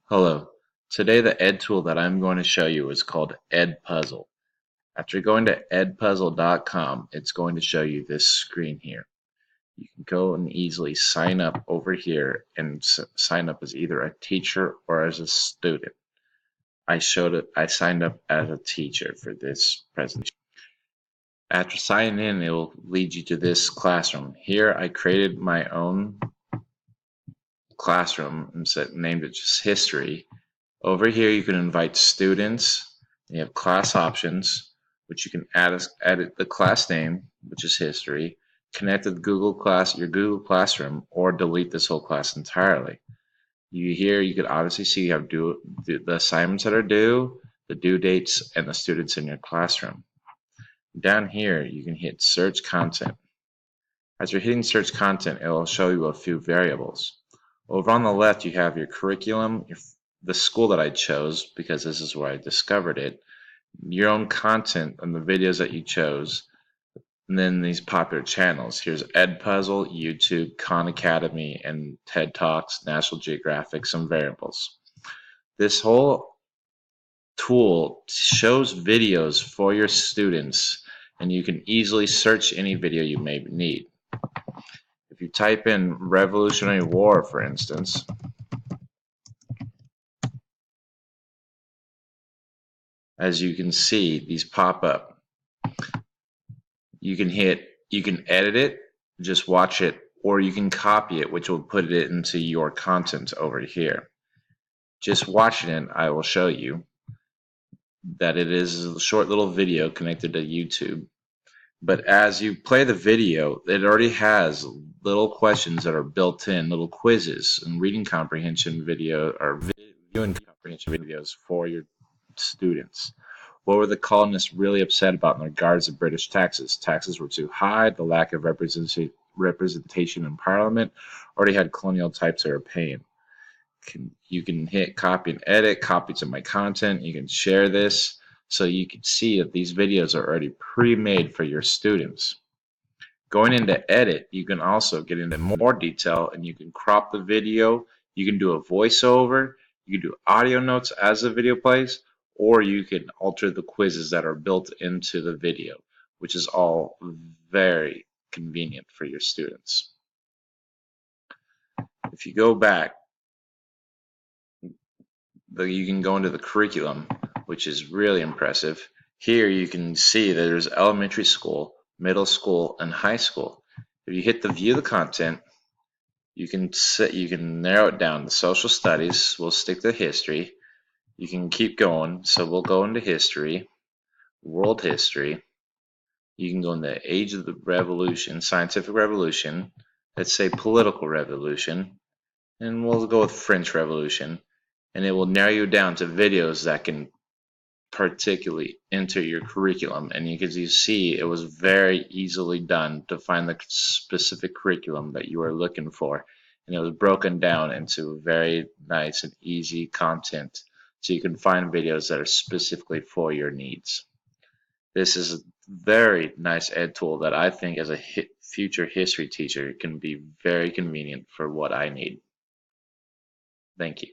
Hello. Today the Ed tool that I'm going to show you is called Edpuzzle. After going to edpuzzle.com, it's going to show you this screen here. You can go and easily sign up over here and sign up as either a teacher or as a student. I signed up as a teacher for this presentation. After signing in, it will lead you to this classroom. Here I created my own classroom and named it just history. Over here, you can invite students. You have class options, which you can edit the class name, which is history, connect with your Google Classroom, or delete this whole class entirely. You could obviously see you have the assignments that are due, the due dates, and the students in your classroom. Down here, you can hit search content. As you're hitting search content, it will show you a few variables. Over on the left, you have your curriculum, the school that I chose because this is where I discovered it, your own content and the videos that you chose, and then these popular channels. Here's Edpuzzle, YouTube, Khan Academy, and TED Talks, National Geographic, some variables. This whole tool shows videos for your students, and you can easily search any video you may need. If you type in Revolutionary War, for instance, as you can see, these pop up. You can edit it, just watch it, or you can copy it, which will put it into your content over here. Just watching it, I will show you that it is a short little video connected to YouTube. But as you play the video, it already has little questions that are built in, little quizzes and reading comprehension viewing comprehension videos for your students. What were the colonists really upset about in regards to British taxes? Taxes were too high, the lack of representation in Parliament, or they had colonial types they were paying. You can hit copy and edit, copy to my content, you can share this, so you can see that these videos are already pre-made for your students. Going into edit, you can also get into more detail and you can crop the video, you can do a voiceover, you can do audio notes as the video plays, or you can alter the quizzes that are built into the video, which is all very convenient for your students. If you go back, you can go into the curriculum, which is really impressive. Here you can see that there's elementary school, middle school, and high school. If you hit the view the content, you can narrow it down. The social studies, we'll stick to history. You can keep going, so we'll go into history, world history. You can go into age of the revolution, scientific revolution, let's say political revolution, and we'll go with French Revolution, and it will narrow you down to videos that can particularly enter your curriculum. And you can see it was very easily done to find the specific curriculum that you are looking for, and it was broken down into very nice and easy content, so you can find videos that are specifically for your needs. This is a very nice ed tool that I think as a future history teacher can be very convenient for what I need. Thank you.